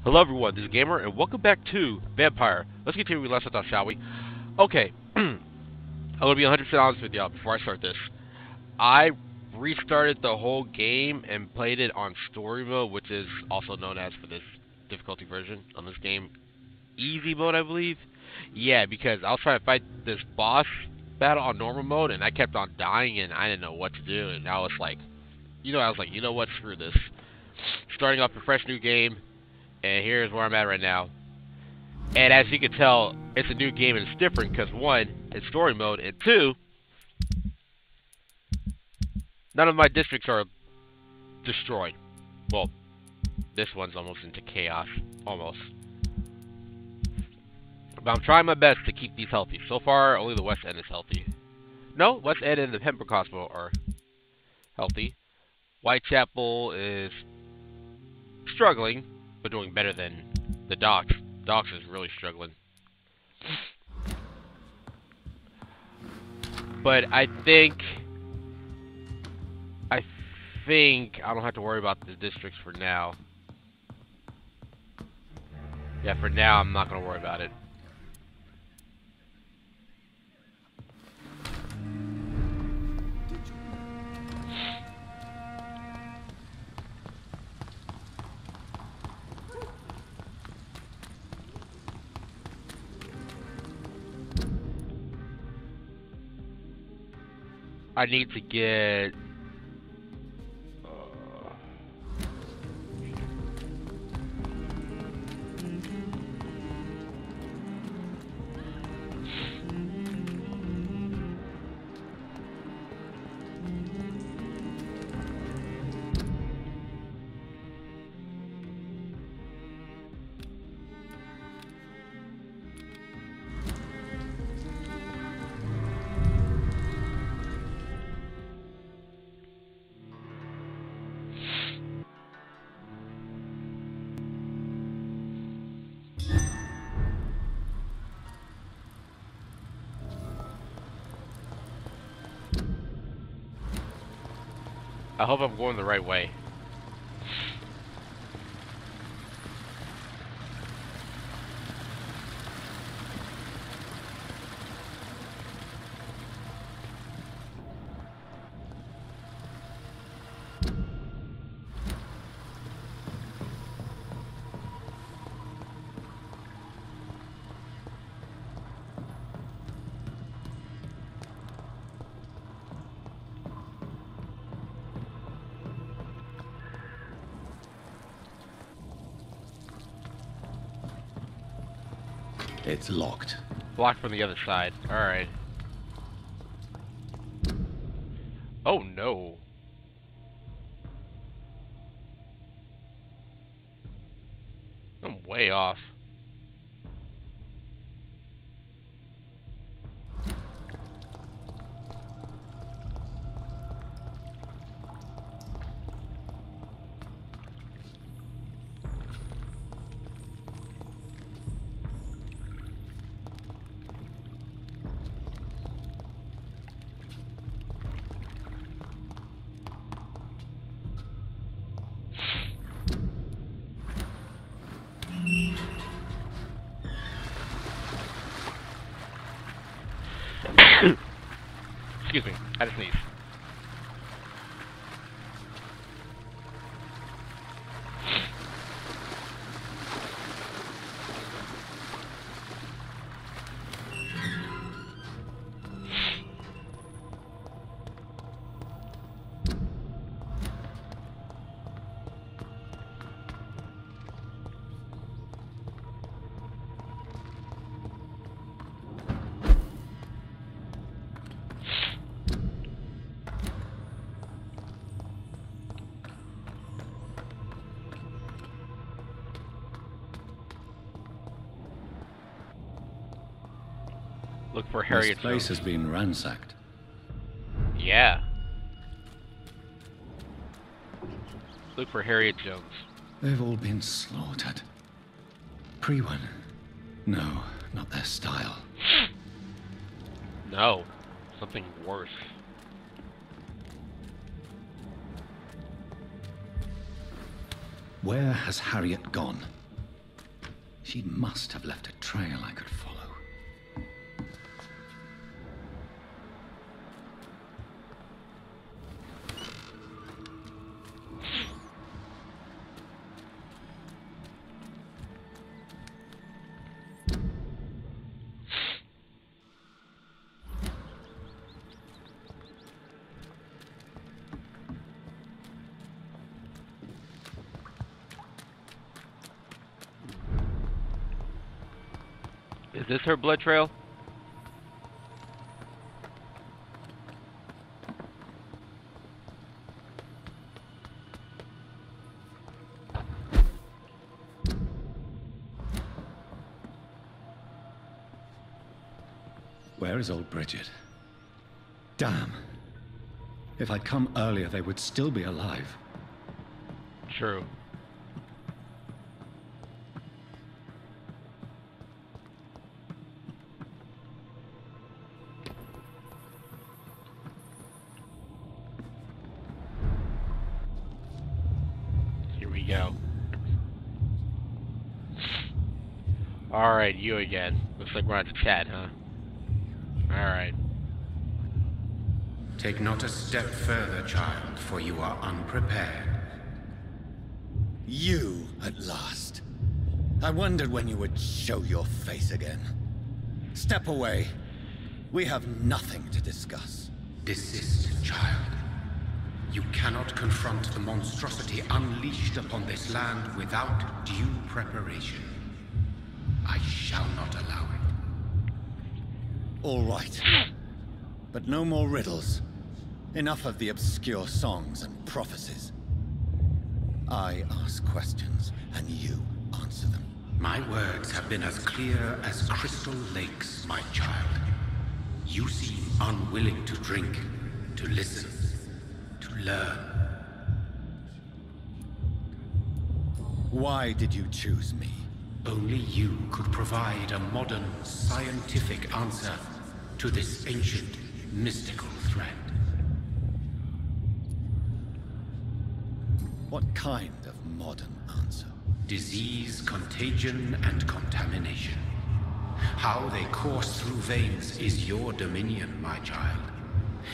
Hello everyone, this is Gamer, and welcome back to Vampyr. Let's continue where we left off, shall we? Okay, I'm going to be 100% honest with y'all before I start this. I restarted the whole game and played it on story mode, which is also known as, for this difficulty version on this game, easy mode, I believe. Yeah, because I was trying to fight this boss battle on normal mode, and I kept on dying, and I didn't know what to do, and I was like, you know what, screw this. Starting off a fresh new game. And here's where I'm at right now. And as you can tell, it's a new game and it's different because, one, it's story mode, and two, none of my districts are destroyed. Well, this one's almost into chaos. Almost. But I'm trying my best to keep these healthy. So far, only the West End is healthy. No, West End and the Pembroke Hospital are healthy. Whitechapel is struggling, but doing better than the Docks. Docks is really struggling. But I think I don't have to worry about the districts for now. Yeah, for now I'm not going to worry about it. I need to get... I hope I'm going the right way. It's locked. Blocked from the other side. Alright. Oh no. I'm way off. Excuse me, I had to sneeze. Look for Harriet This place Jones. has been ransacked. Yeah. Look for Harriet Jones. They've all been slaughtered. Pre-one. No, not their style. No. Something worse. Where has Harriet gone? She must have left a trail I could follow. Is this her blood trail? Where is old Bridget? Damn. If I'd come earlier, they would still be alive. True. Here we go. Alright, you again. Looks like we're on to chat, huh? Alright. Take not a step further, child, for you are unprepared. You, at last. I wondered when you would show your face again. Step away. We have nothing to discuss. Desist, child. You cannot confront the monstrosity unleashed upon this land without due preparation. I shall not allow it. All right. But no more riddles. Enough of the obscure songs and prophecies. I ask questions, and you answer them. My words have been as clear as crystal lakes, my child. You seem unwilling to drink, to listen, to learn. Why did you choose me? Only you could provide a modern, scientific answer to this ancient, mystical threat. What kind of modern answer? Disease, contagion, and contamination. How they course through veins is your dominion, my child.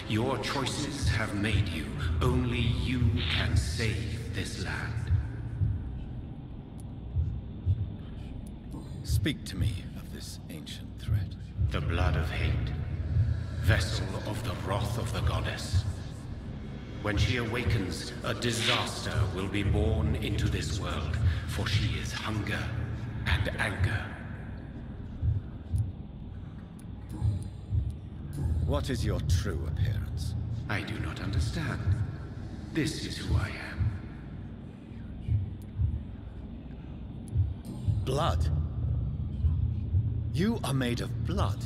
Your choices have made you. Only you can save this land. Speak to me of this ancient threat. The blood of hate. Vessel of the wrath of the goddess. When she awakens, a disaster will be born into this world, for she is hunger and anger. What is your true appearance? I do not understand. This is who I am. Blood? You are made of blood.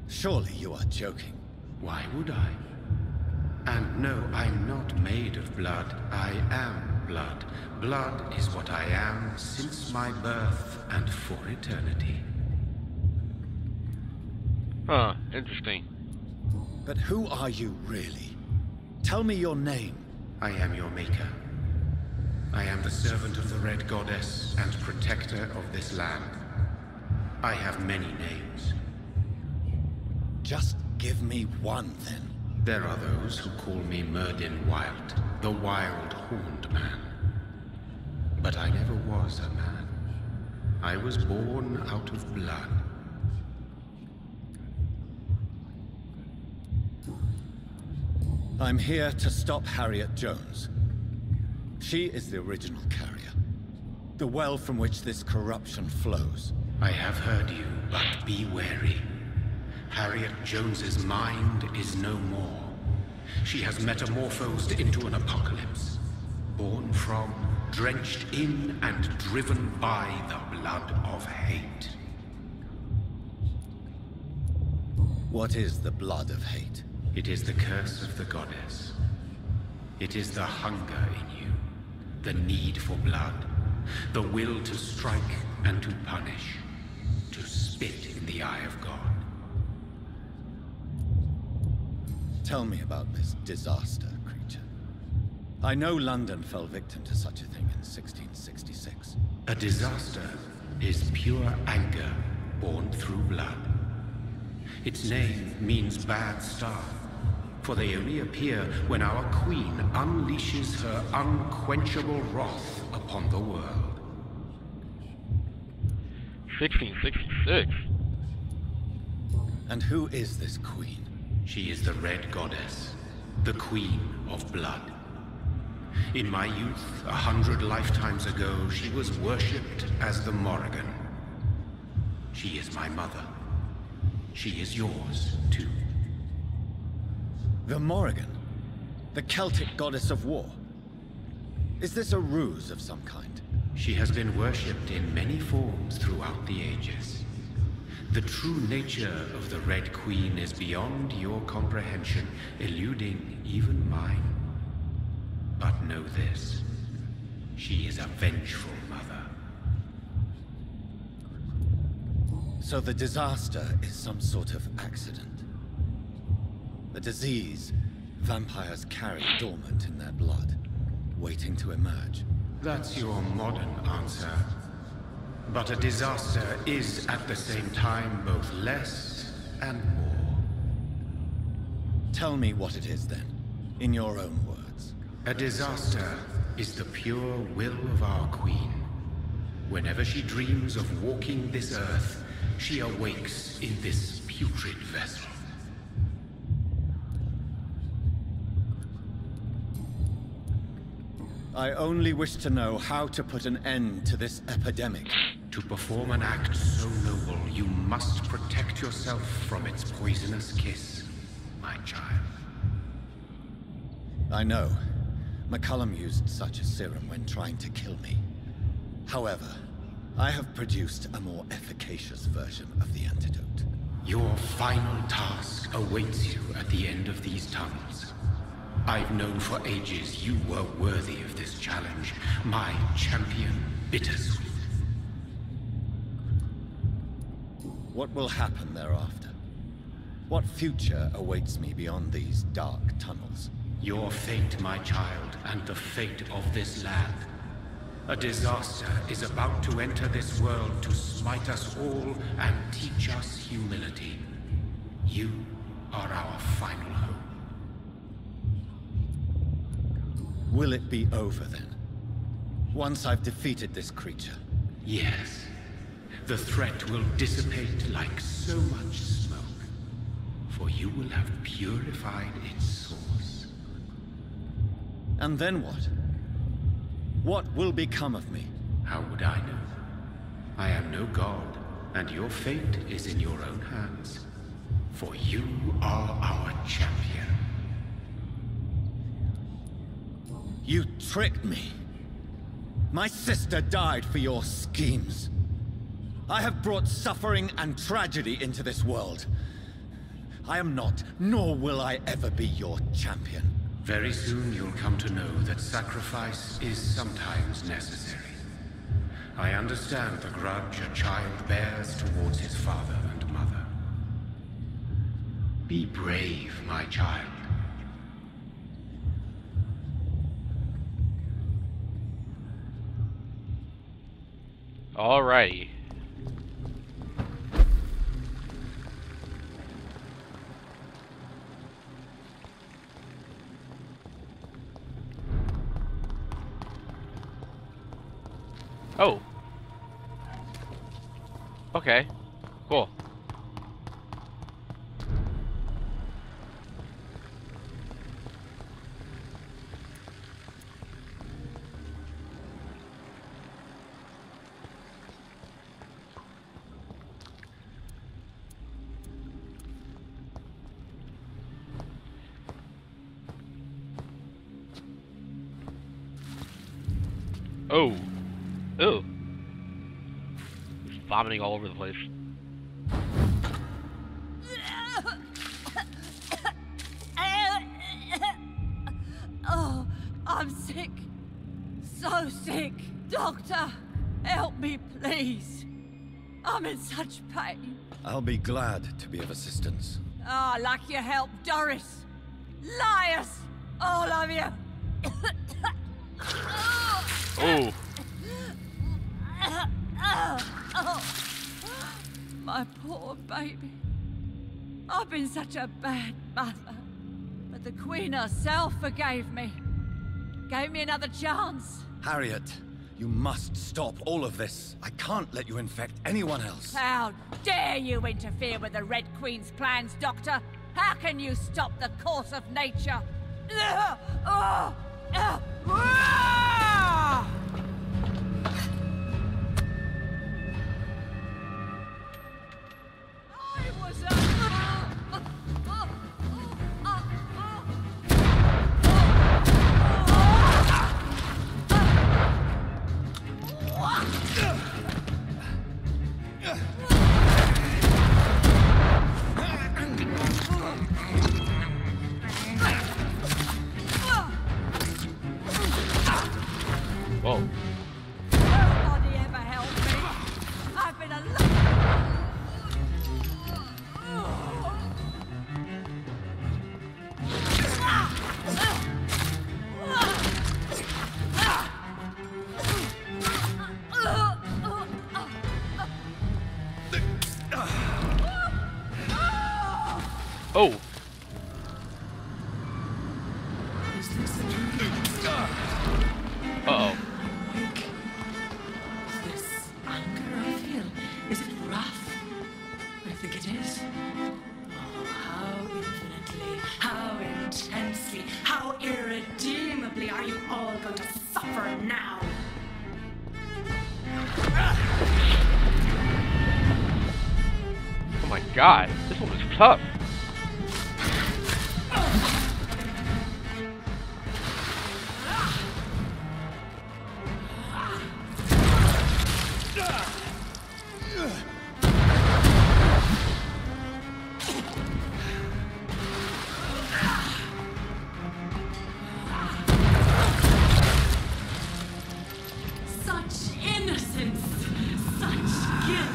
Surely you are joking. Why would I? And no, I'm not made of blood. I am blood. Blood is what I am since my birth and for eternity. Huh, interesting. But who are you really? Tell me your name. I am your maker. I am the servant of the Red Goddess and protector of this land. I have many names. Just give me one, then. There are those who call me Merdin Wild, the Wild Horned Man. But I never was a man. I was born out of blood. I'm here to stop Harriet Jones. She is the original carrier. The well from which this corruption flows. I have heard you, but be wary. Harriet Jones's mind is no more. She has metamorphosed into an apocalypse. Born from, drenched in, and driven by the blood of hate. What is the blood of hate? It is the curse of the goddess. It is the hunger in you, the need for blood, the will to strike and to punish, to spit in the eye of God. Tell me about this disaster, creature. I know London fell victim to such a thing in 1666. A disaster? is pure anger born through blood. Its name means bad star, for they only appear when our queen unleashes her unquenchable wrath upon the world. 1666. And who is this queen? She is the Red Goddess, the Queen of Blood. In my youth, 100 lifetimes ago, she was worshipped as the Morrigan. She is my mother. She is yours, too. The Morrigan? The Celtic goddess of war? Is this a ruse of some kind? She has been worshipped in many forms throughout the ages. The true nature of the Red Queen is beyond your comprehension, eluding even mine. But know this, she is a vengeful mother. So the disaster is some sort of accident. A disease vampires carry dormant in their blood, waiting to emerge. That's your modern answer. But a disaster is at the same time both less and more. Tell me what it is then, in your own words. A disaster is the pure will of our queen. Whenever she dreams of walking this earth, she awakes in this putrid vessel. I only wish to know how to put an end to this epidemic. To perform an act so noble, you must protect yourself from its poisonous kiss, my child. I know. McCullum used such a serum when trying to kill me. However, I have produced a more efficacious version of the antidote. Your final task awaits you at the end of these tunnels. I've known for ages you were worthy of this challenge, my champion, Bittersweet. What will happen thereafter? What future awaits me beyond these dark tunnels? Your fate, my child, and the fate of this land. A disaster is about to enter this world to smite us all and teach us humility. You are our final hope. Will it be over then? Once I've defeated this creature? Yes. The threat will dissipate like so much smoke, for you will have purified its source. And then what? What will become of me? How would I know? I am no god, and your fate is in your own hands. For you are our champion. You tricked me. My sister died for your schemes. I have brought suffering and tragedy into this world. I am not, nor will I ever be your champion. Very soon you'll come to know that sacrifice is sometimes necessary. I understand the grudge a child bears towards his father and mother. Be brave, my child. Alrighty. Oh. Okay. Cool. Oh. Ew. He's vomiting all over the place. Oh, I'm sick. So sick. Doctor, help me, please. I'm in such pain. I'll be glad to be of assistance. Ah, like your help, Doris. Liars! All of you! Oh. My poor baby. I've been such a bad mother. But the Queen herself forgave me. Gave me another chance. Harriet, you must stop all of this. I can't let you infect anyone else. How dare you interfere with the Red Queen's plans, Doctor? How can you stop the course of nature? Whoa. Nobody ever helped me. I've been alone. Oh. Uh-oh. This anger I feel, is it wrath? I think it is. Oh, how infinitely, how intensely, how irredeemably are you all going to suffer now? Oh my god, this one was tough. Such innocence, such guilt.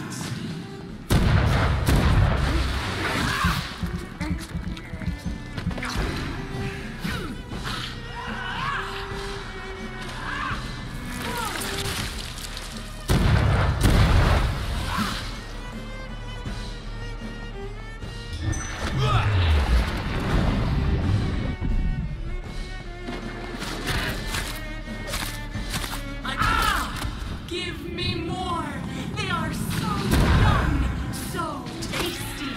Give me more! They are so young, so tasty!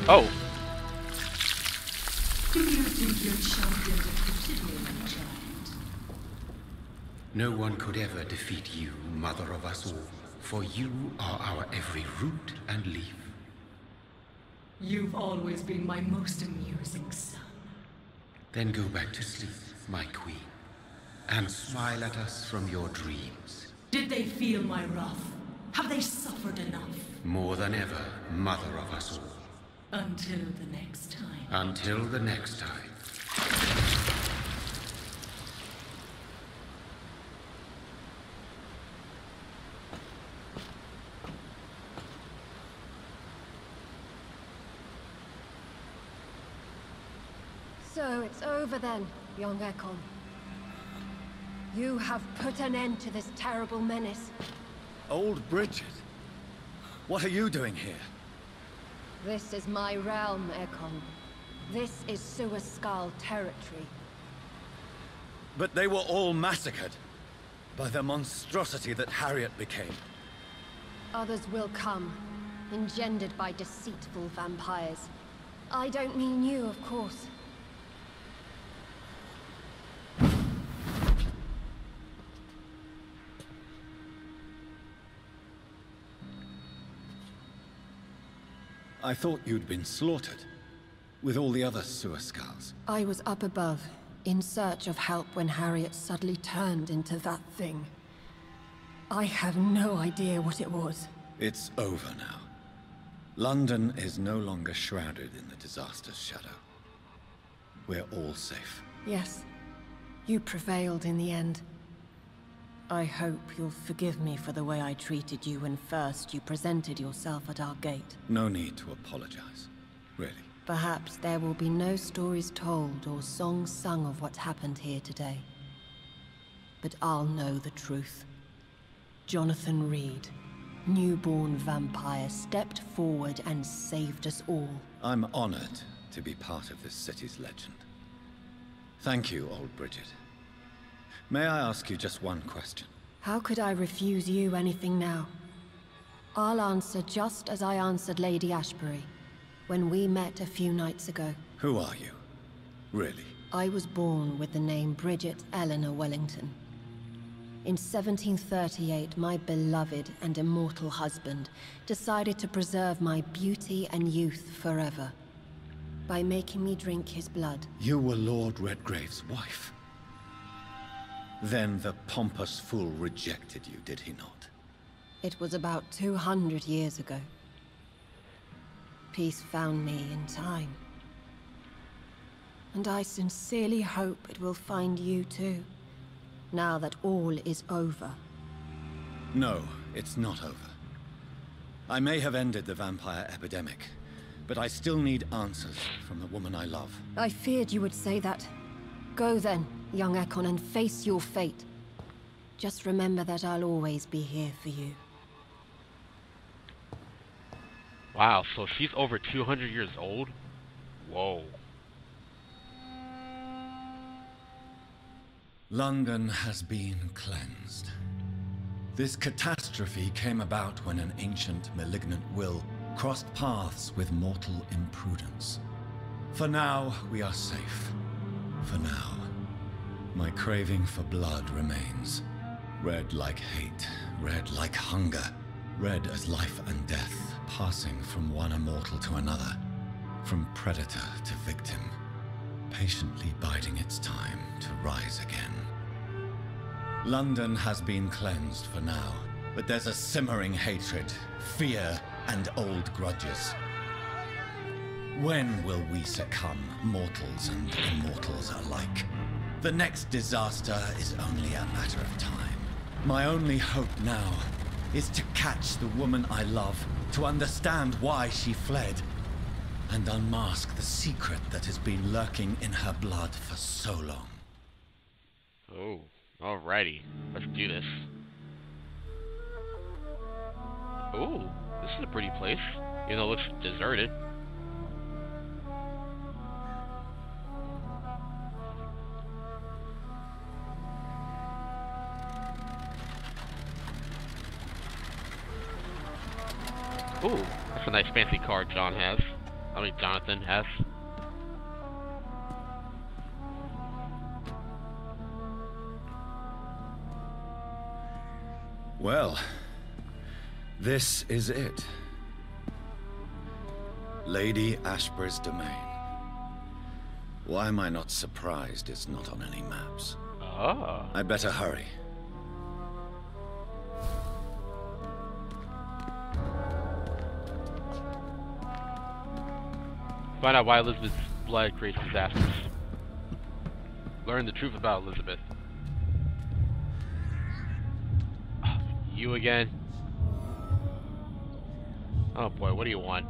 Oh. Do you think your champion defeated me, my child? No one could ever defeat you, mother of us all, for you are our every root and leaf. You've always been my most amusing son. Then go back to sleep, my queen, and smile at us from your dreams. Did they feel my wrath? Have they suffered enough? More than ever, mother of us all. Until the next time. Until the next time. So it's over then, young Ekon. You have put an end to this terrible menace. Old Bridget, what are you doing here? This is my realm, Ekon. This is SKALS territory. But they were all massacred by the monstrosity that Harriet became. Others will come, engendered by deceitful vampires. I don't mean you, of course. I thought you'd been slaughtered, with all the other SKALS. I was up above, in search of help when Harriet suddenly turned into that thing. I have no idea what it was. It's over now. London is no longer shrouded in the disaster's shadow. We're all safe. Yes. You prevailed in the end. I hope you'll forgive me for the way I treated you when first you presented yourself at our gate. No need to apologize. Really. Perhaps there will be no stories told or songs sung of what happened here today. But I'll know the truth. Jonathan Reed, newborn vampire, stepped forward and saved us all. I'm honored to be part of this city's legend. Thank you, old Bridget. May I ask you just one question? How could I refuse you anything now? I'll answer just as I answered Lady Ashbury when we met a few nights ago. Who are you? Really? I was born with the name Bridget Eleanor Wellington. In 1738, my beloved and immortal husband decided to preserve my beauty and youth forever by making me drink his blood. You were Lord Redgrave's wife. Then the pompous fool rejected you, did he not? It was about 200 years ago. Peace found me in time. And I sincerely hope it will find you too, now that all is over. No, it's not over. I may have ended the vampire epidemic, but I still need answers from the woman I love. I feared you would say that. Go then, young Ekon, and face your fate. Just remember that I'll always be here for you. Wow, so she's over 200 years old? Whoa. London has been cleansed. This catastrophe came about when an ancient, malignant will crossed paths with mortal imprudence. For now, we are safe. For now. My craving for blood remains. Red like hate, red like hunger. Red as life and death, passing from one immortal to another. From predator to victim. Patiently biding its time to rise again. London has been cleansed for now, but there's a simmering hatred, fear, and old grudges. When will we succumb, mortals and immortals alike? The next disaster is only a matter of time. My only hope now is to catch the woman I love, to understand why she fled, and unmask the secret that has been lurking in her blood for so long. Oh, alrighty. Let's do this. Ooh, this is a pretty place. Even though it looks deserted. Ooh, that's a nice fancy car Jonathan has. Well, this is it. Lady Ashbury's domain. Why am I not surprised it's not on any maps? Ah. I'd better hurry. Find out why Elizabeth's blood creates disasters. Learn the truth about Elizabeth. Oh, you again? Oh boy, what do you want?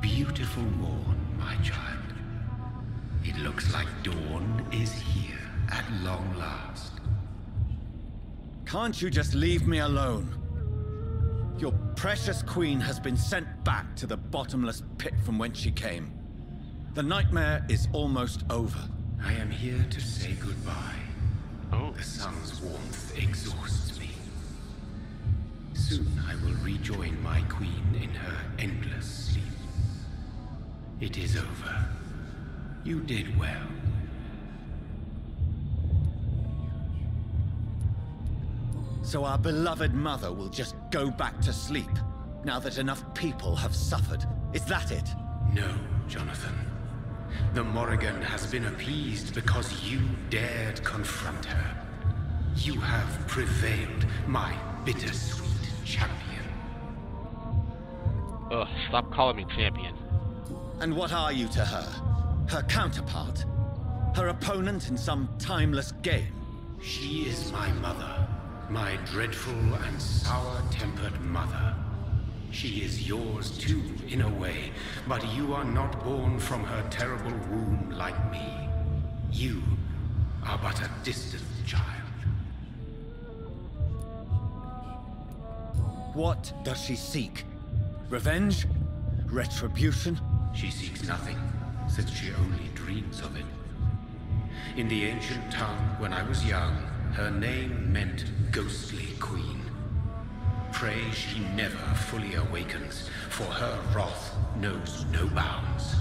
Beautiful morn, my child. It looks like dawn is here at long last. Can't you just leave me alone? Your precious queen has been sent back to the bottomless pit from whence she came. The nightmare is almost over. I am here to say goodbye. Oh. The sun's warmth exhausts me. Soon I will rejoin my queen in her endless sleep. It is over. You did well. So our beloved mother will just go back to sleep, now that enough people have suffered. Is that it? No, Jonathan. The Morrigan has been appeased because you dared confront her. You have prevailed, my bittersweet champion. Ugh, stop calling me champion. And what are you to her? Her counterpart? Her opponent in some timeless game? She is my mother, my dreadful and sour-tempered mother. She is yours too, in a way, but you are not born from her terrible womb like me. You are but a distant child. What does she seek? Revenge? Retribution? She seeks nothing, since she only dreams of it. In the ancient tongue, when I was young, her name meant Ghostly Queen. Pray she never fully awakens, for her wrath knows no bounds.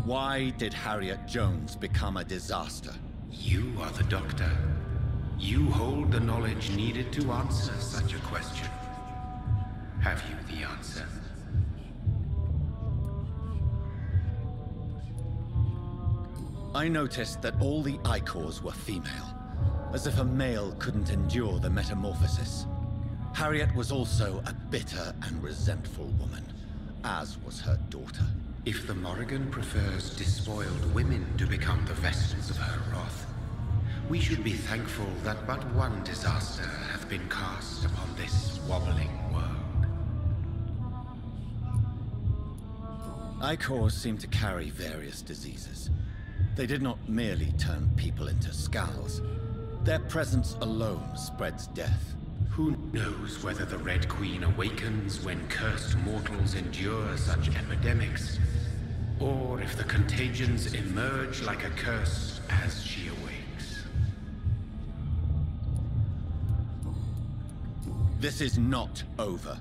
Why did Harriet Jones become a disaster? You are the doctor. You hold the knowledge needed to answer such a question. Have you the answer? I noticed that all the Icors were female, as if a male couldn't endure the metamorphosis. Harriet was also a bitter and resentful woman, as was her daughter. If the Morrigan prefers despoiled women to become the vessels of her wrath, we should be thankful that but one disaster hath been cast upon this wobbling world. Icors seem to carry various diseases. They did not merely turn people into SKALS. Their presence alone spreads death. Who knows whether the Red Queen awakens when cursed mortals endure such epidemics, or if the contagions emerge like a curse as she awakes. This is not over.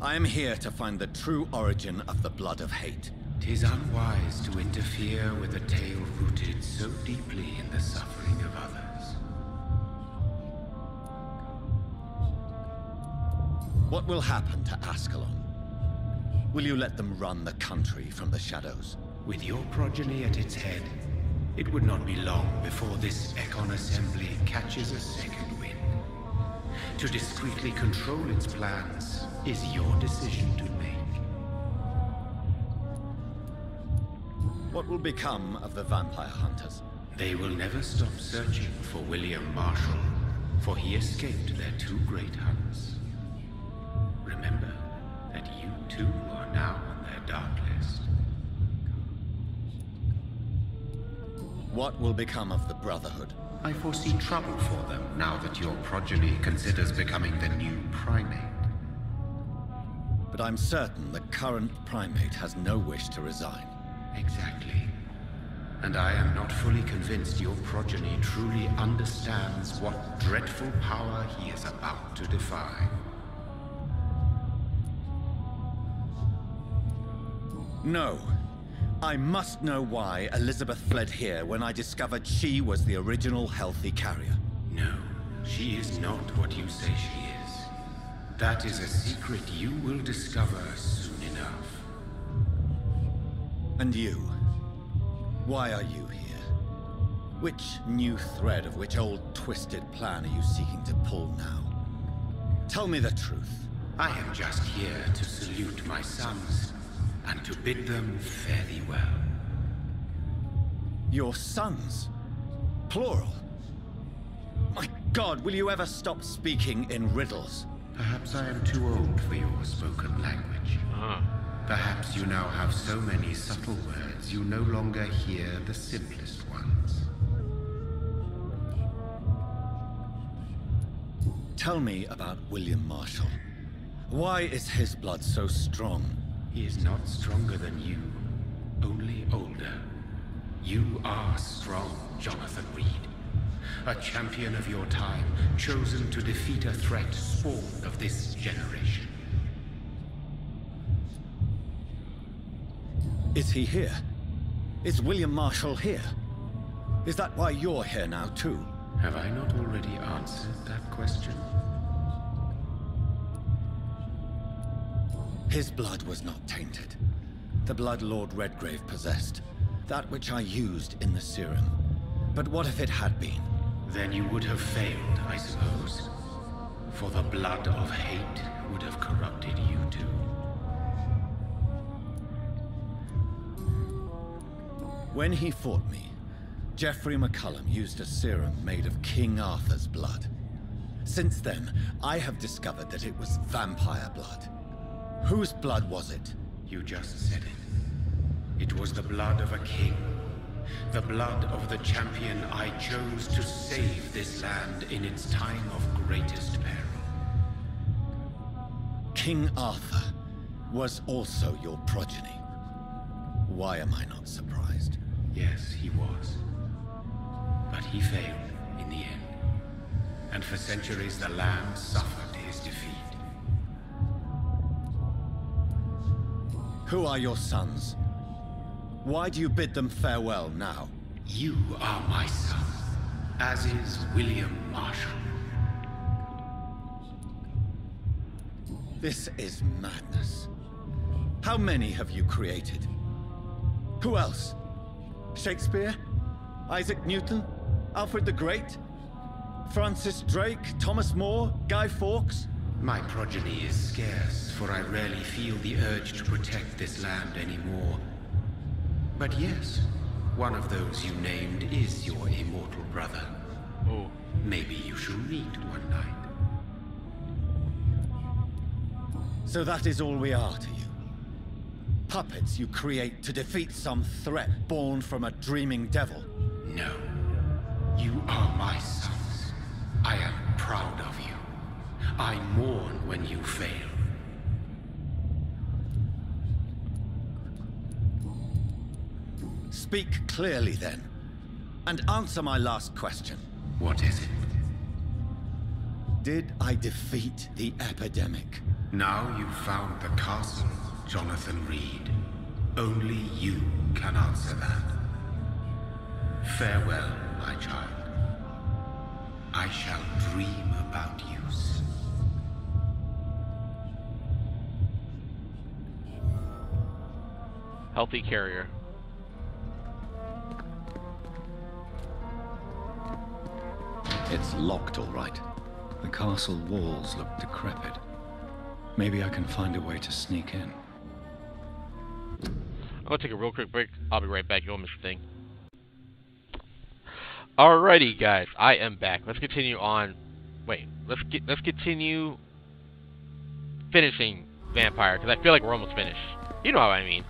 I am here to find the true origin of the blood of hate. 'Tis unwise to interfere with a tale rooted so deeply in the suffering of others. What will happen to Ascalon? Will you let them run the country from the shadows? With your progeny at its head, it would not be long before this Econ Assembly catches a second wind. To discreetly control its plans is your decision to make. What will become of the vampire hunters? They will never stop searching for William Marshall, for he escaped their two great hunts. Remember that you too are now on their dark list. What will become of the Brotherhood? I foresee trouble for them now that your progeny considers becoming the new primate. But I'm certain the current primate has no wish to resign. Exactly. And I am not fully convinced your progeny truly understands what dreadful power he is about to defy. No. I must know why Elizabeth fled here when I discovered she was the original healthy carrier. No, she is not what you say she is. That is a secret you will discover soon enough. And you? Why are you here? Which new thread of which old twisted plan are you seeking to pull now? Tell me the truth. I am just here to salute my sons, and to bid them fare thee well. Your sons? Plural? My God, will you ever stop speaking in riddles? Perhaps I am too old for your spoken language. Perhaps you now have so many subtle words you no longer hear the simplest ones. Tell me about William Marshall. Why is his blood so strong? He is not stronger than you, only older. You are strong, Jonathan Reed. A champion of your time, chosen to defeat a threat spawned of this generation. Is he here? Is William Marshall here? Is that why you're here now, too? Have I not already answered that question? His blood was not tainted. The blood Lord Redgrave possessed. That which I used in the serum. But what if it had been? Then you would have failed, I suppose. For the blood of hate would have corrupted you too. When he fought me, Geoffrey McCullum used a serum made of King Arthur's blood. Since then, I have discovered that it was vampire blood. Whose blood was it? You just said it. It was the blood of a king. The blood of the champion I chose to save this land in its time of greatest peril. King Arthur was also your progeny. Why am I not surprised? Yes, he was. But he failed in the end. And for centuries the land suffered his defeat. Who are your sons? Why do you bid them farewell now? You are my son, as is William Marshall. This is madness. How many have you created? Who else? Shakespeare? Isaac Newton? Alfred the Great? Francis Drake? Thomas More? Guy Fawkes? My progeny is scarce, for I rarely feel the urge to protect this land anymore. But yes, one of those you named is your immortal brother. Oh. Maybe you shall meet one night. So that is all we are to you? Puppets you create to defeat some threat born from a dreaming devil? No. You are my sons. I am proud of you. I mourn when you fail. Speak clearly then, and answer my last question. What is it? Did I defeat the epidemic? Now you've found the castle, Jonathan Reed. Only you can answer that. Farewell, my child. I shall dream about you soon. Healthy carrier. It's locked, all right. The castle walls look decrepit. Maybe I can find a way to sneak in. I'm gonna take a real quick break. I'll be right back. You won't miss a thing. Alrighty, guys. I am back. Let's continue on. Wait. Let's continue finishing Vampyr, because I feel like we're almost finished. You know what I mean.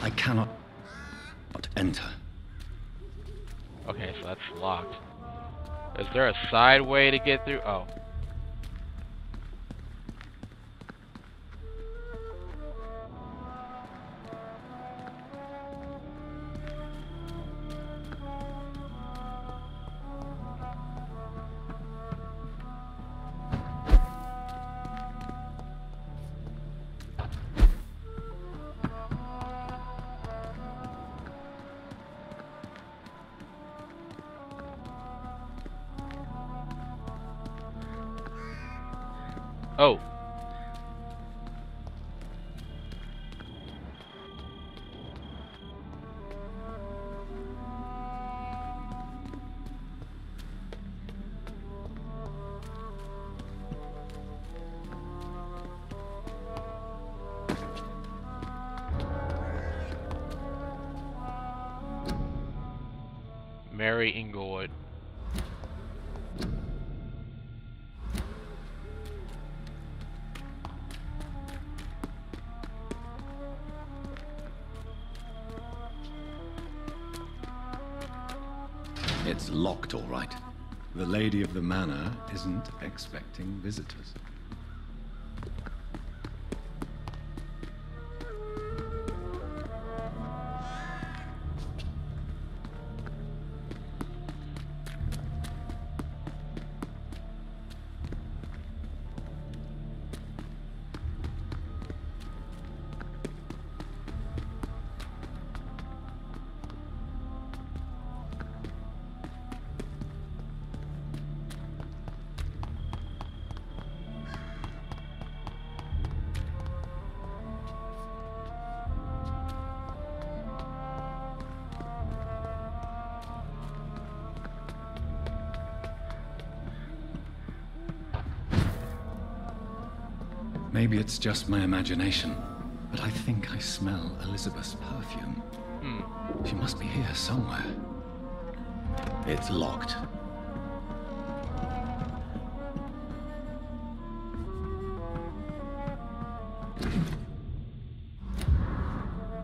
I cannot enter. Okay, so that's locked. Is there a side way to get through? Oh. Oh. Mary Inglewood. It's locked, all right. The lady of the manor isn't expecting visitors. Maybe it's just my imagination, but I think I smell Elizabeth's perfume. She must be here somewhere. It's locked.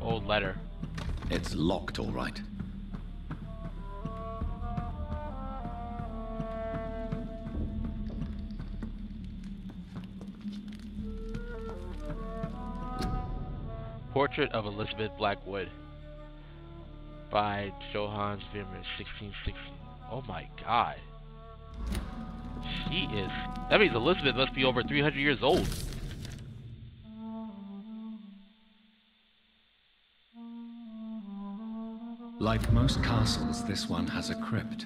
Old letter. It's locked, all right. Portrait of Elizabeth Blackwood by Johannes Vermeer, 1660. Oh my god. She is... That means Elizabeth must be over 300 years old. Like most castles, this one has a crypt,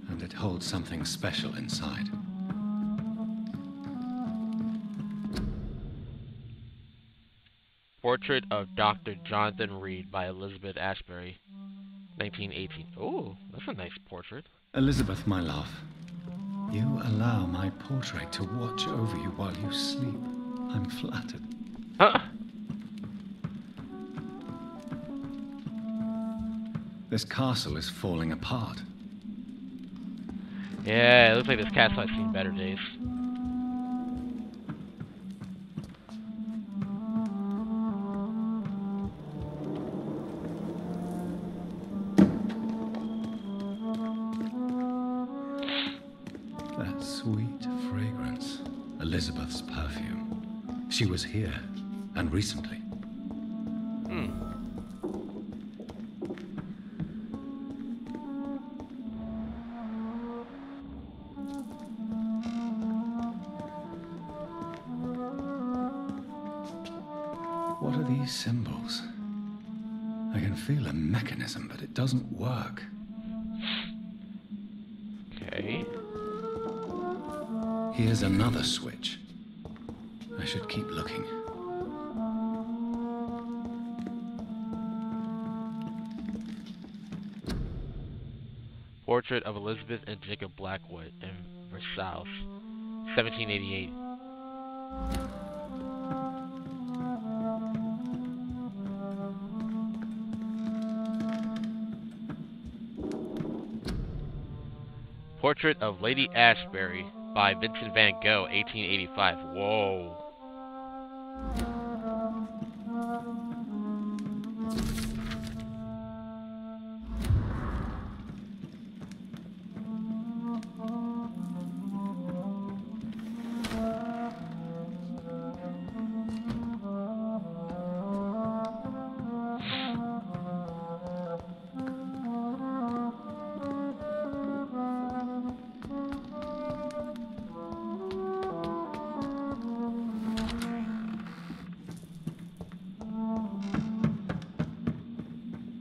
and it holds something special inside. Portrait of Dr. Jonathan Reed by Elizabeth Ashbury, 1918. Oh, that's a nice portrait. Elizabeth, my love, you allow my portrait to watch over you while you sleep. I'm flattered. Huh? This castle is falling apart. Yeah, it looks like this castle's seen better days. That sweet fragrance. Elizabeth's perfume. She was here, and recently. What are these symbols? I can feel a mechanism, but it doesn't work. Okay. Here's another switch. I should keep looking. Portrait of Elizabeth and Jacob Blackwood in Versailles, 1788. Portrait of Lady Ashbury by Vincent van Gogh, 1885. Whoa.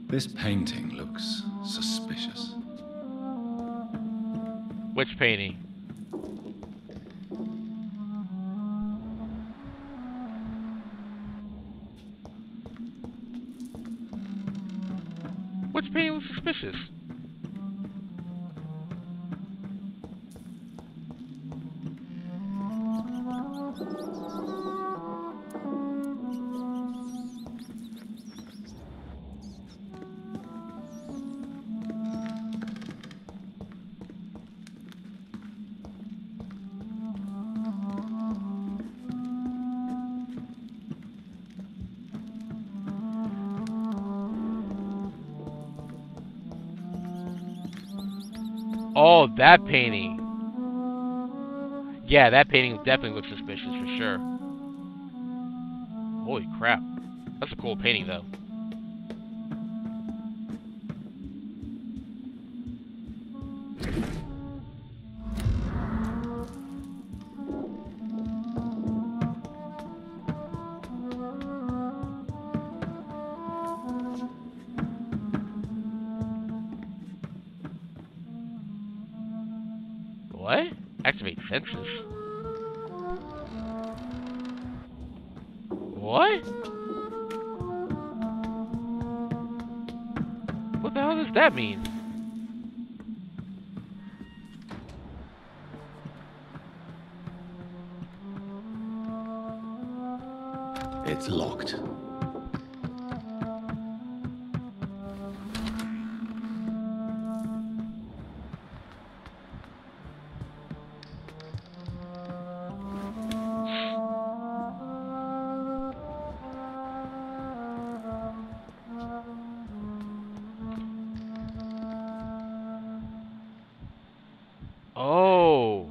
This painting looks suspicious. Which painting? Which painting was suspicious? Oh, that painting. Yeah, that painting definitely looks suspicious for sure. Holy crap. That's a cool painting, though. What? Activate senses? What? What the hell does that mean? It's locked. Oh.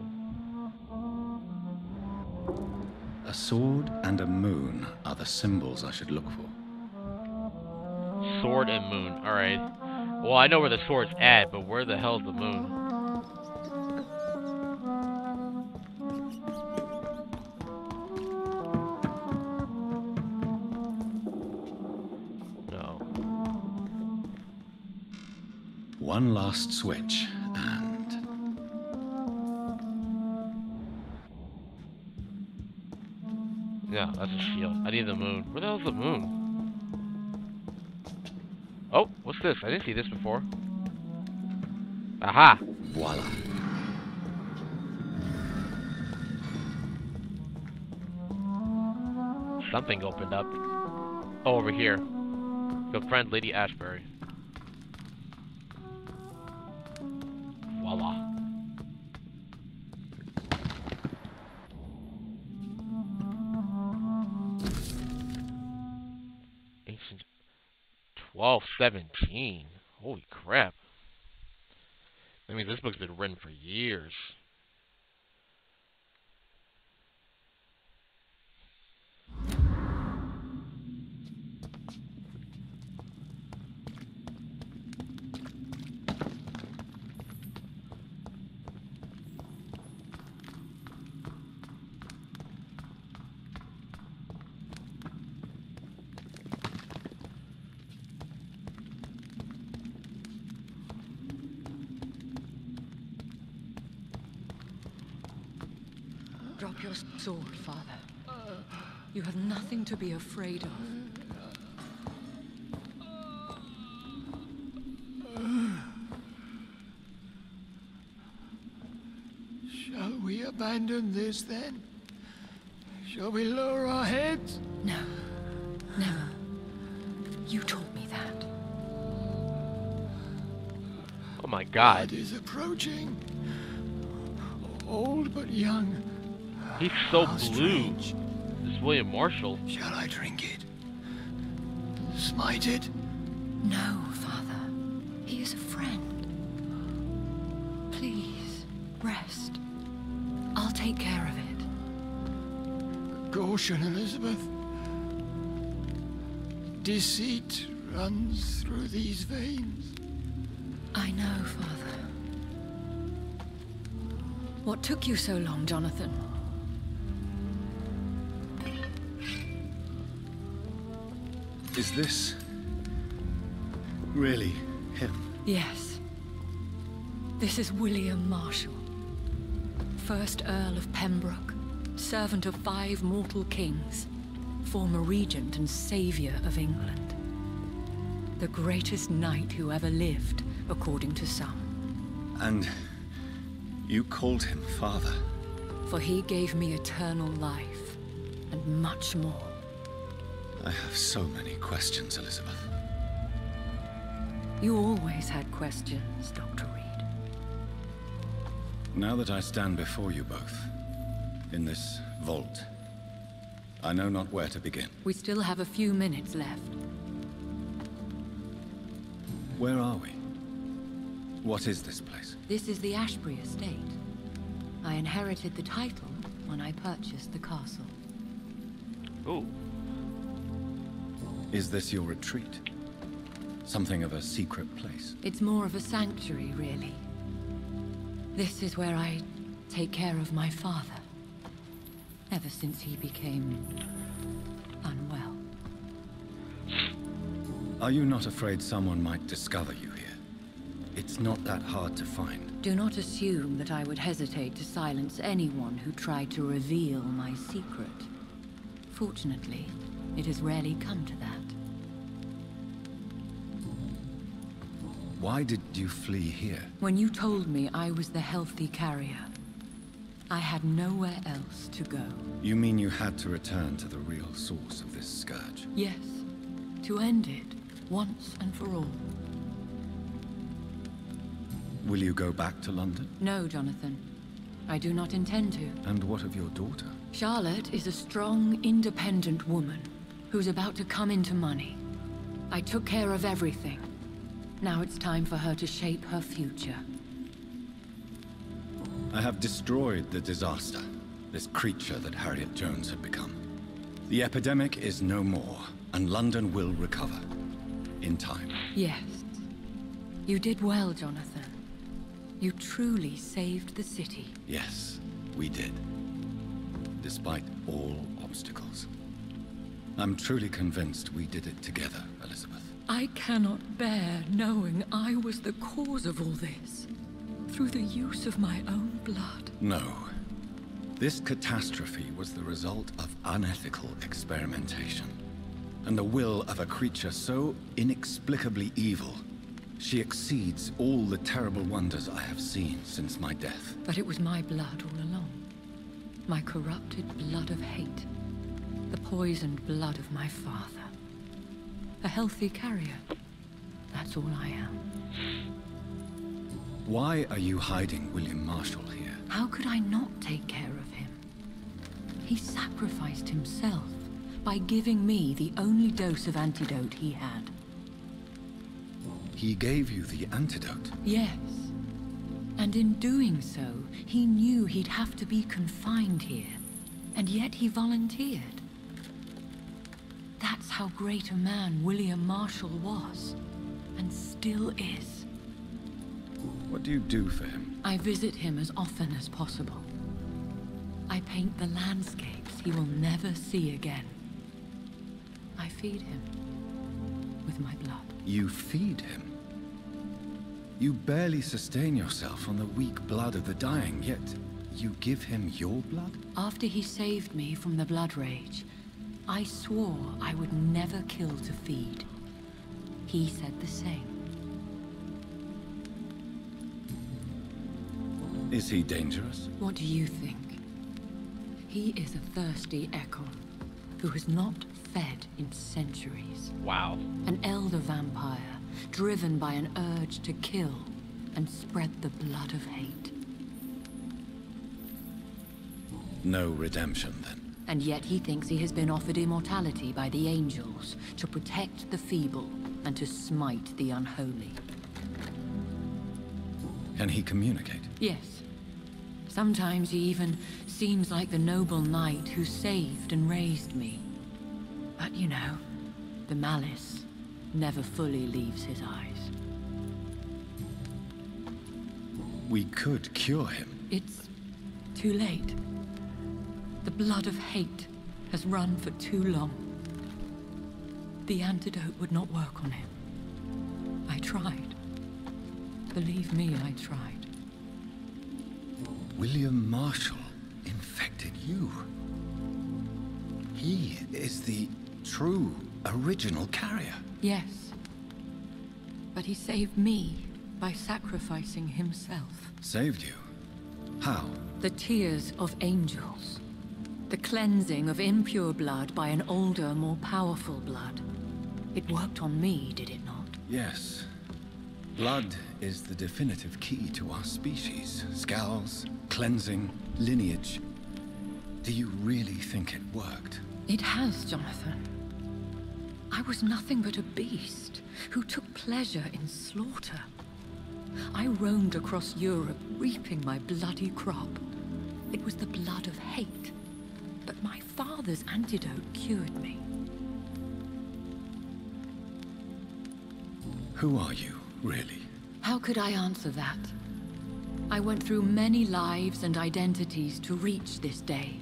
A sword and a moon are the symbols I should look for. Sword and moon. Alright. Well, I know where the sword's at, but where the hell's the moon? No. One last switch, and... Yeah, that's a shield. I need the moon. Where the hell's the moon? Oh, what's this? I didn't see this before. Aha! voila. Something opened up. Oh, over here. Good friend, Lady Ashbury. Voila. Ancient 1217. Holy crap. That means this book's been written for years. Drop your sword, Father. You have nothing to be afraid of. Shall we abandon this then? Shall we lower our heads? No, never. You taught me that. Oh my god. Blood is approaching. Old but young. He's so How blue. strange. This William Marshall. Shall I drink it? Smite it? No, Father. He is a friend. Please, rest. I'll take care of it. Caution, Elizabeth. Deceit runs through these veins. I know, Father. What took you so long, Jonathan? Is this... really him? Yes. This is William Marshall, 1st Earl of Pembroke, servant of 5 mortal kings, former regent and saviour of England. The greatest knight who ever lived, according to some. And you called him father? For he gave me eternal life, and much more. I have so many questions, Elizabeth. You always had questions, Dr. Reed. Now that I stand before you both, in this vault, I know not where to begin. We still have a few minutes left. Where are we? What is this place? This is the Ashbury estate. I inherited the title when I purchased the castle. Ooh. Is this your retreat? Something of a secret place? It's more of a sanctuary, really. This is where I take care of my father. Ever since he became unwell. Are you not afraid someone might discover you here? It's not that hard to find. Do not assume that I would hesitate to silence anyone who tried to reveal my secret. Fortunately, it has rarely come to that. Why did you flee here? When you told me I was the healthy carrier, I had nowhere else to go. You mean you had to return to the real source of this scourge? Yes, to end it, once and for all. Will you go back to London? No, Jonathan. I do not intend to. And what of your daughter? Charlotte is a strong, independent woman who's about to come into money. I took care of everything. Now it's time for her to shape her future. I have destroyed the disaster, this creature that Harriet Jones had become. The epidemic is no more, and London will recover. In time. Yes. You did well, Jonathan. You truly saved the city. Yes, we did. Despite all obstacles. I'm truly convinced we did it together, Elizabeth. I cannot bear knowing I was the cause of all this. Through the use of my own blood. No. This catastrophe was the result of unethical experimentation. And the will of a creature so inexplicably evil. She exceeds all the terrible wonders I have seen since my death. But it was my blood all along. My corrupted blood of hate. The poisoned blood of my father. A healthy carrier. That's all I am. Why are you hiding William Marshall here? How could I not take care of him? He sacrificed himself by giving me the only dose of antidote he had. He gave you the antidote? Yes. And in doing so, he knew he'd have to be confined here. And yet he volunteered. That's how great a man William Marshall was. And still is. What do you do for him? I visit him as often as possible. I paint the landscapes he will never see again. I feed him with my blood. You feed him? You barely sustain yourself on the weak blood of the dying, yet you give him your blood? After he saved me from the blood rage, I swore I would never kill to feed. He said the same. Is he dangerous? What do you think? He is a thirsty echo who has not fed in centuries. Wow. An elder vampire, driven by an urge to kill and spread the blood of hate. No redemption, then. And yet he thinks he has been offered immortality by the angels to protect the feeble and to smite the unholy. Can he communicate? Yes. Sometimes he even seems like the noble knight who saved and raised me. But you know, the malice never fully leaves his eyes. We could cure him. It's too late. The blood of hate has run for too long. The antidote would not work on him. I tried. Believe me, I tried. William Marshall infected you. He is the true, original carrier. Yes. But he saved me by sacrificing himself. Saved you? How? The tears of angels. The cleansing of impure blood by an older, more powerful blood. It worked on me, did it not? Yes. Blood is the definitive key to our species. SKALS, cleansing, lineage. Do you really think it worked? It has, Jonathan. I was nothing but a beast who took pleasure in slaughter. I roamed across Europe, reaping my bloody crop. It was the blood of hate. But my father's antidote cured me. Who are you, really? How could I answer that? I went through many lives and identities to reach this day.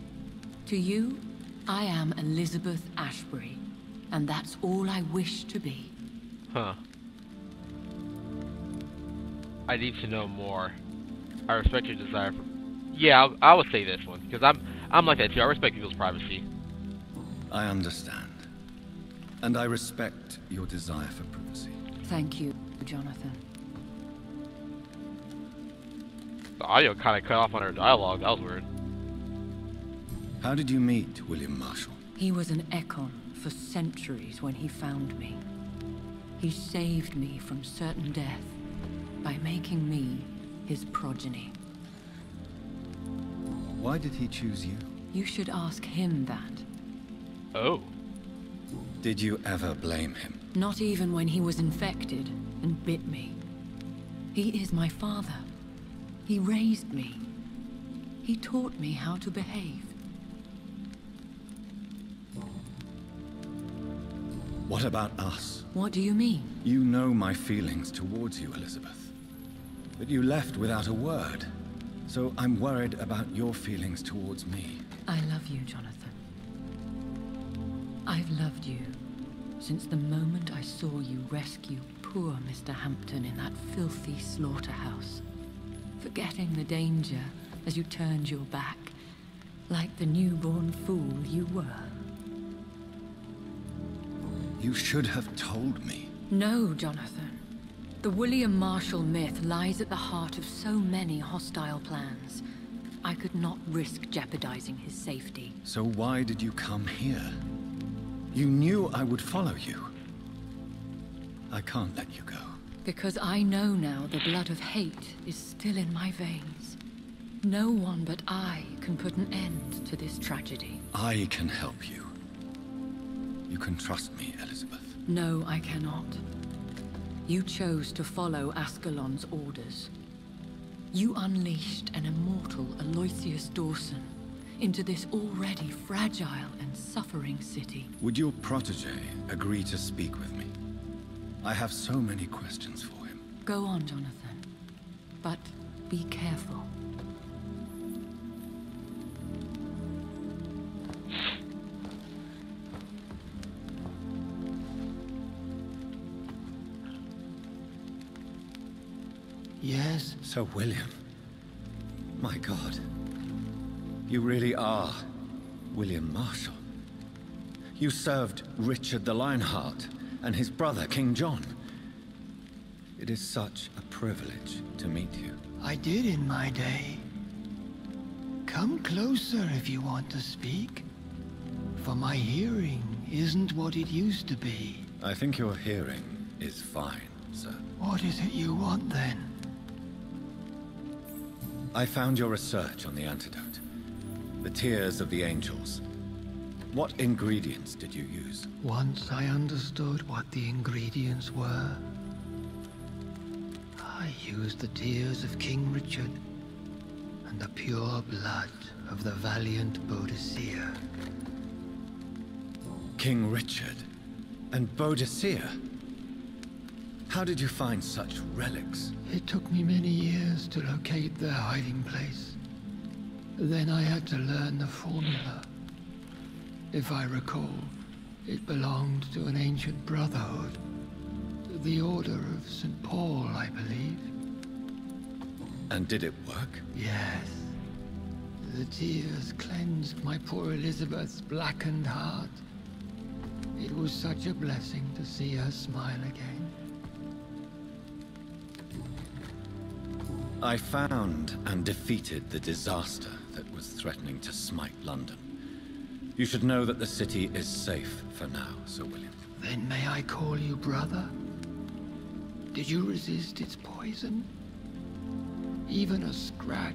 To you, I am Elizabeth Ashbury, and that's all I wish to be. Huh. I need to know more. I respect your desire for... Yeah, I would say this one, because I'm like that too. I respect people's privacy. I understand. And I respect your desire for privacy. Thank you, Jonathan. The audio kind of cut off on her dialogue. That was weird. How did you meet William Marshall? He was an Ekon for centuries when he found me. He saved me from certain death by making me his progeny. Why did he choose you? You should ask him that. Oh. Did you ever blame him? Not even when he was infected and bit me. He is my father. He raised me. He taught me how to behave. What about us? What do you mean? You know my feelings towards you, Elizabeth. But you left without a word. So I'm worried about your feelings towards me. I love you, Jonathan. I've loved you since the moment I saw you rescue poor Mr. Hampton in that filthy slaughterhouse. Forgetting the danger as you turned your back, like the newborn fool you were. You should have told me. No, Jonathan. The William Marshall myth lies at the heart of so many hostile plans. I could not risk jeopardizing his safety. So why did you come here? You knew I would follow you. I can't let you go. Because I know now the blood of hate is still in my veins. No one but I can put an end to this tragedy. I can help you. You can trust me, Elizabeth. No, I cannot. You chose to follow Ascalon's orders. You unleashed an immortal Aloysius Dawson into this already fragile and suffering city. Would your protege agree to speak with me? I have so many questions for him. Go on, Jonathan. But be careful. Yes? Sir William. My God. You really are William Marshall. You served Richard the Lionheart and his brother, King John. It is such a privilege to meet you. I did in my day. Come closer if you want to speak. For my hearing isn't what it used to be. I think your hearing is fine, sir. What is it you want then? I found your research on the antidote. The tears of the angels. What ingredients did you use? Once I understood what the ingredients were, I used the tears of King Richard and the pure blood of the valiant Boadicea. King Richard and Boadicea? How did you find such relics? It took me many years to locate their hiding place. Then I had to learn the formula. If I recall, it belonged to an ancient brotherhood. The Order of St. Paul, I believe. And did it work? Yes. The tears cleansed my poor Elizabeth's blackened heart. It was such a blessing to see her smile again. I found and defeated the disaster that was threatening to smite London. You should know that the city is safe for now, Sir William. Then may I call you brother? Did you resist its poison? Even a scratch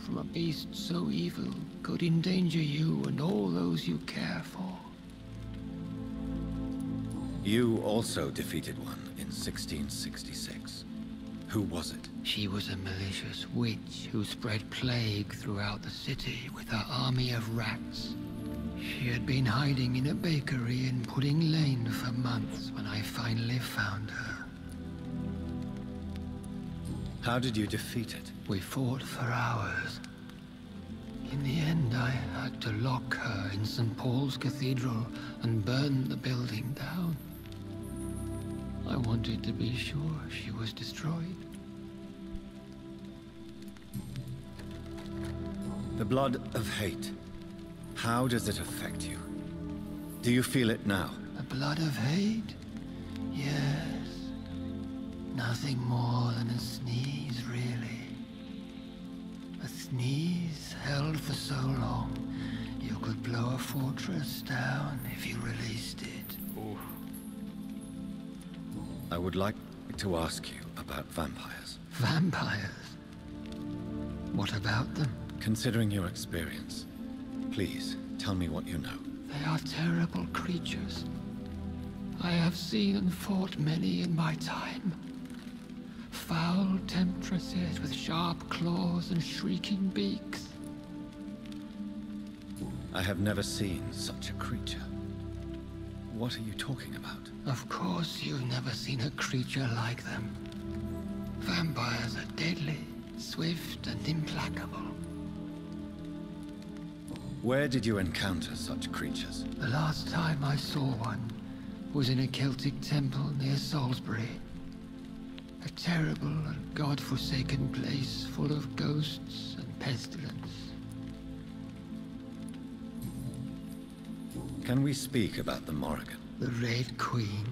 from a beast so evil could endanger you and all those you care for. You also defeated one in 1666. Who was it? She was a malicious witch who spread plague throughout the city with her army of rats. She had been hiding in a bakery in Pudding Lane for months when I finally found her. How did you defeat it? We fought for hours. In the end, I had to lock her in St. Paul's Cathedral and burn the building down. I wanted to be sure she was destroyed. The blood of hate. How does it affect you? Do you feel it now? The blood of hate? Yes. Nothing more than a sneeze, really. A sneeze held for so long, your you could blow a fortress down if you released it. Ooh. I would like to ask you about vampires. Vampires? What about them? Considering your experience, please tell me what you know. They are terrible creatures. I have seen and fought many in my time. Foul temptresses with sharp claws and shrieking beaks. I have never seen such a creature. What are you talking about? Of course you've never seen a creature like them. Vampires are deadly, swift and implacable. Where did you encounter such creatures? The last time I saw one was in a Celtic temple near Salisbury. A terrible and god-forsaken place full of ghosts and pestilence. Can we speak about the Morrigan? The Red Queen?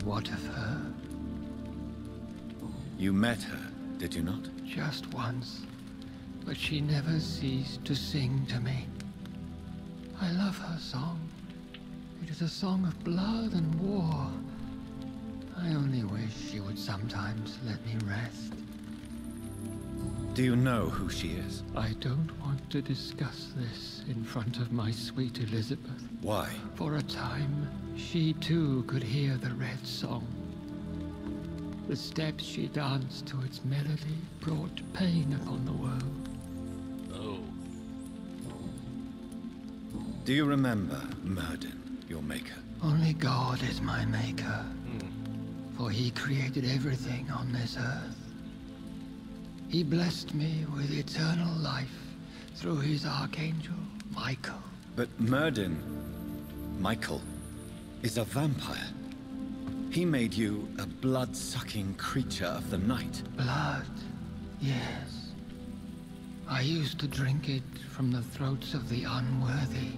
What of her? You met her, did you not? Just once, but she never ceased to sing to me. I love her song. It is a song of blood and war. I only wish she would sometimes let me rest. Do you know who she is? I don't want to discuss this in front of my sweet Elizabeth. Why? For a time, she too could hear the Red Song. The steps she danced to its melody brought pain upon the world. Oh. Do you remember Myrddin, your maker? Only God is my maker, for he created everything on this earth. He blessed me with eternal life through his archangel, Michael. But Myrddin, Michael, is a vampire. He made you a blood-sucking creature of the night. Blood, yes. I used to drink it from the throats of the unworthy.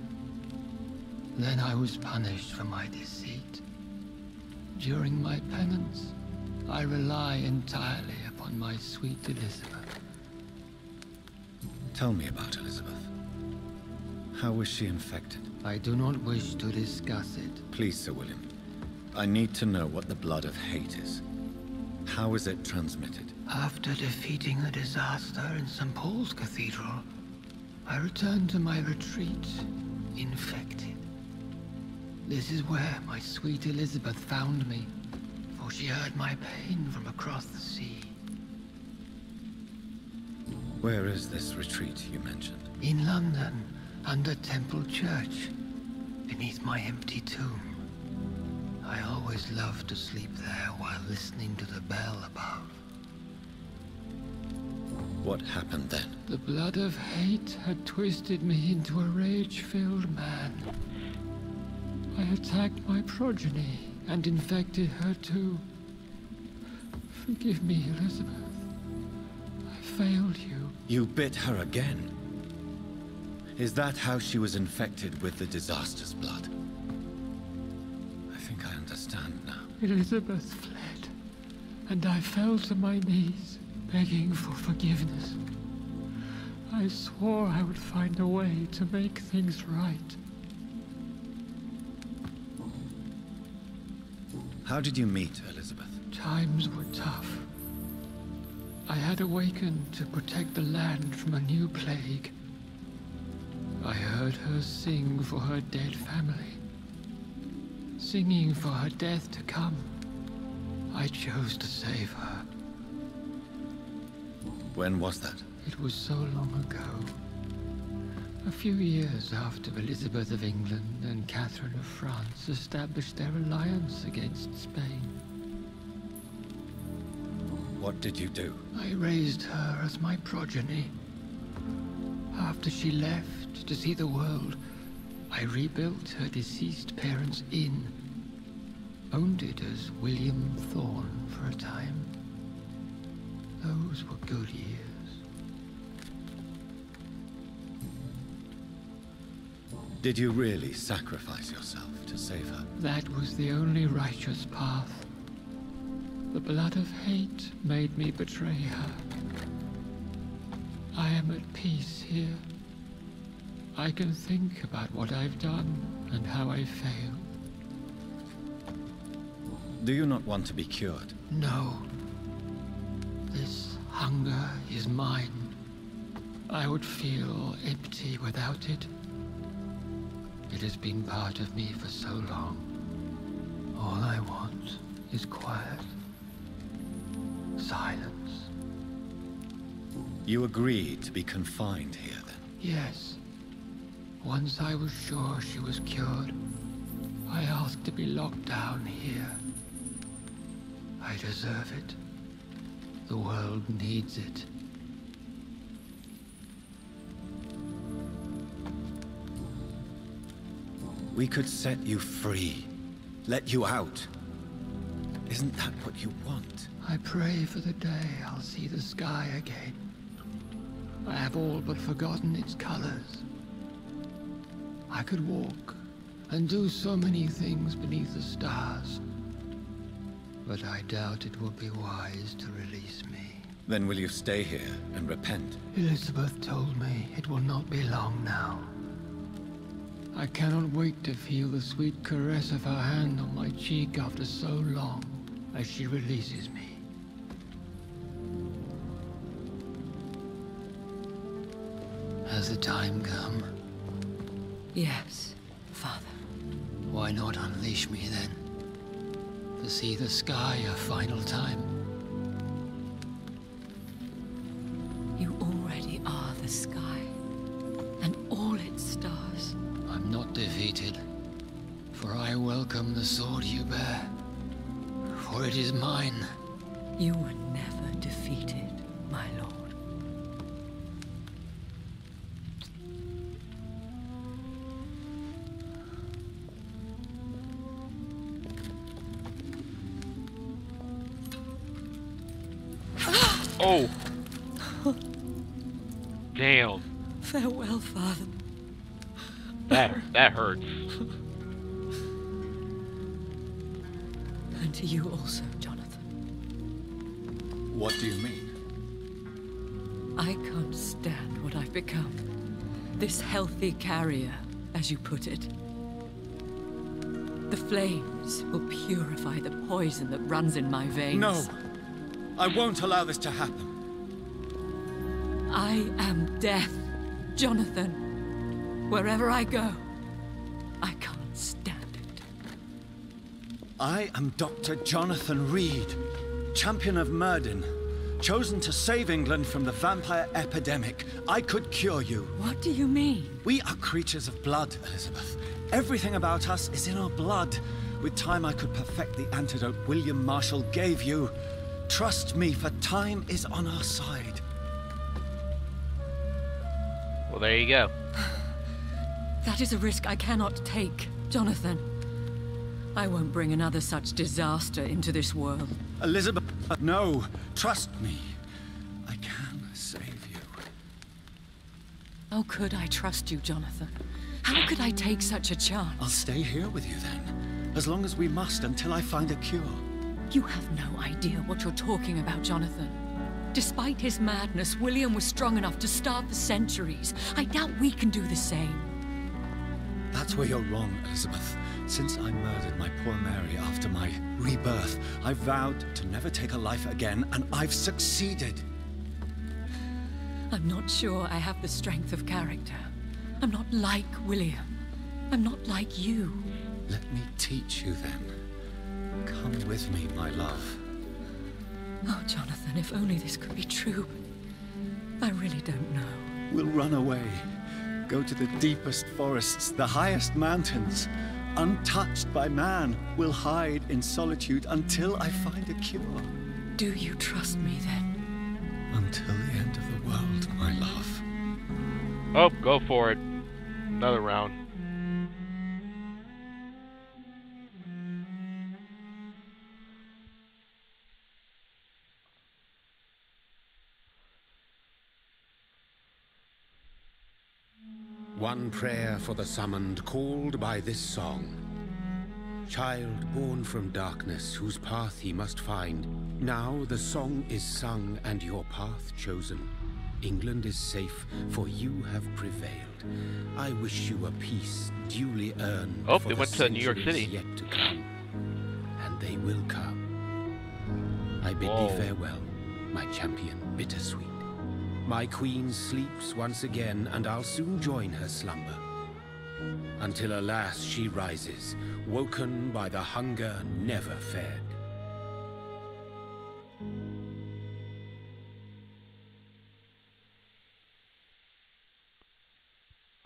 Then I was punished for my deceit. During my penance, I rely entirely upon my sweet Elizabeth. Tell me about Elizabeth. How was she infected? I do not wish to discuss it. Please, Sir William. I need to know what the blood of hate is. How is it transmitted? After defeating a disaster in St. Paul's Cathedral, I returned to my retreat, infected. This is where my sweet Elizabeth found me, for she heard my pain from across the sea. Where is this retreat you mentioned? In London, under Temple Church, beneath my empty tomb. I always loved to sleep there while listening to the bell above. What happened then? The blood of hate had twisted me into a rage-filled man. I attacked my progeny and infected her too. Forgive me, Elizabeth. I failed you. You bit her again? Is that how she was infected with the disaster's blood? I think I understand now. Elizabeth fled, and I fell to my knees, begging for forgiveness. I swore I would find a way to make things right. How did you meet Elizabeth? Times were tough. I had awakened to protect the land from a new plague. I heard her sing for her dead family. Singing for her death to come. I chose to save her. When was that? It was so long ago. A few years after Elizabeth of England and Catherine of France established their alliance against Spain. What did you do? I raised her as my progeny. After she left to see the world, I rebuilt her deceased parents' inn. Owned it as William Thorne for a time. Those were good years. Did you really sacrifice yourself to save her? That was the only righteous path. The blood of hate made me betray her. I am at peace here. I can think about what I've done and how I failed. Do you not want to be cured? No. This hunger is mine. I would feel empty without it. It has been part of me for so long. All I want is quiet. Silence. You agreed to be confined here, then? Yes. Once I was sure she was cured, I asked to be locked down here. I deserve it. The world needs it. We could set you free. Let you out. Isn't that what you want? I pray for the day I'll see the sky again. I have all but forgotten its colors. I could walk and do so many things beneath the stars. But I doubt it will be wise to release me. Then will you stay here and repent? Elizabeth told me it will not be long now. I cannot wait to feel the sweet caress of her hand on my cheek after so long, as she releases me. Has the time come? Yes, Father. Why not unleash me then? To see the sky a final time? You already are the sky, and all its stars. I'm not defeated, for I welcome the sword you bear, for it is mine. You were never defeated, my lord. Oh! Damn. Farewell, Father. That hurts. And to you also, Jonathan. What do you mean? I can't stand what I've become. This healthy carrier, as you put it. The flames will purify the poison that runs in my veins. No! I won't allow this to happen. I am death, Jonathan. Wherever I go, I can't stand it. I am Dr. Jonathan Reed, champion of Myrddin, chosen to save England from the vampire epidemic. I could cure you. What do you mean? We are creatures of blood, Elizabeth. Everything about us is in our blood. With time, I could perfect the antidote William Marshall gave you. Trust me, for time is on our side. Well, there you go. That is a risk I cannot take, Jonathan. I won't bring another such disaster into this world. Elizabeth, no. Trust me. I can save you. How could I trust you, Jonathan? How could I take such a chance? I'll stay here with you then. As long as we must, until I find a cure. You have no idea what you're talking about, Jonathan. Despite his madness, William was strong enough to starve for centuries. I doubt we can do the same. That's where you're wrong, Elizabeth. Since I murdered my poor Mary after my rebirth, I vowed to never take a life again, and I've succeeded. I'm not sure I have the strength of character. I'm not like William. I'm not like you. Let me teach you then. Come with me, my love. Oh, Jonathan, if only this could be true. I really don't know. We'll run away. Go to the deepest forests, the highest mountains. Untouched by man, we'll hide in solitude until I find a cure. Do you trust me then? Until the end of the world, my love. Oh, go for it. Another round. One prayer for the summoned, called by this song. Child born from darkness, whose path he must find. Now the song is sung and your path chosen. England is safe, for you have prevailed. I wish you a peace duly earned Oh, for they the went to New York centuries City. yet to come. And they will come. I bid Whoa. thee farewell, my champion bittersweet. My queen sleeps once again, and I'll soon join her slumber. Until alas she rises, woken by the hunger never fed.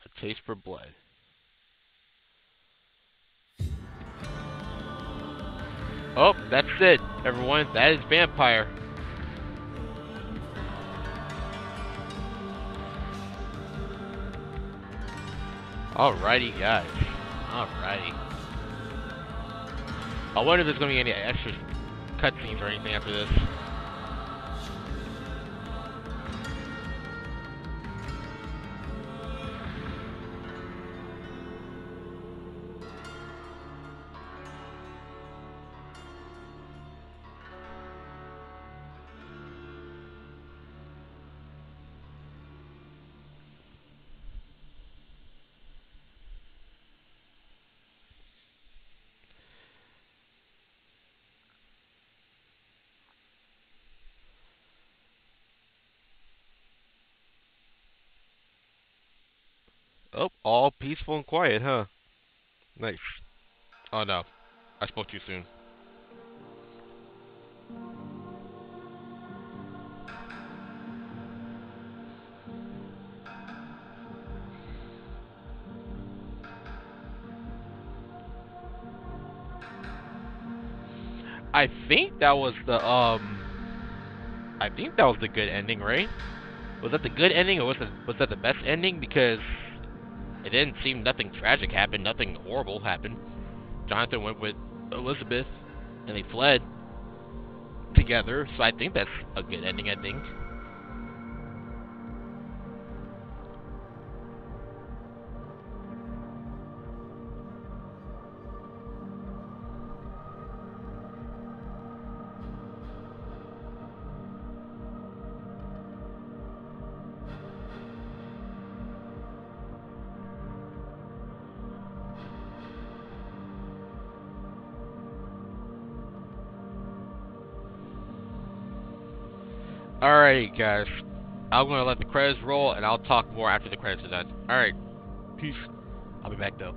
A taste for blood. Oh, that's it, everyone. That is Vampyr. Alrighty, guys. Alrighty. I wonder if there's gonna be any extra cutscenes or anything after this. Oh, all peaceful and quiet, huh? Nice. Oh no, I spoke too soon. I think that was the I think that was the good ending, right? Was that the good ending, or was that the best ending? Because it didn't seem nothing tragic happened, nothing horrible happened. Jonathan went with Elizabeth, and they fled together. So I think that's a good ending. I think. Alright, guys. I'm gonna let the credits roll, and I'll talk more after the credits are done. Alright. Peace. I'll be back, though.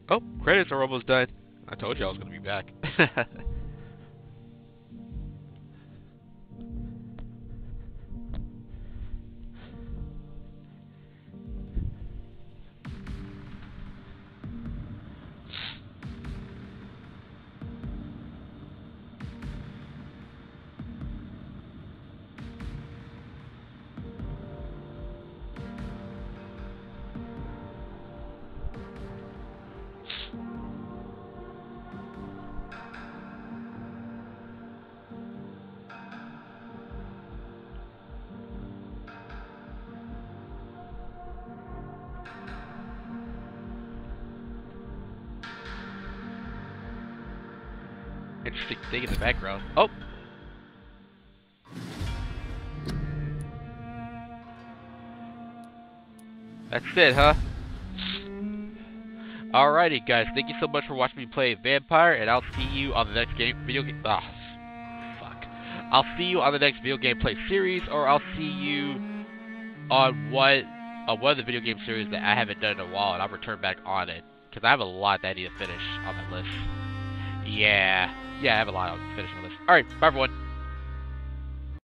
Oh, credits are almost done. I told you I was going to be back. Interesting thing in the background. Oh! That's it, huh? Alrighty, guys. Thank you so much for watching me play Vampyr, and I'll see you on the next video game. Ah, fuck. I'll see you on the next video gameplay series, or I'll see you on one of the video game series that I haven't done in a while, and I'll return back on it because I have a lot that I need to finish on my list. Yeah, I have a lot to finish on my list. Alright, bye everyone.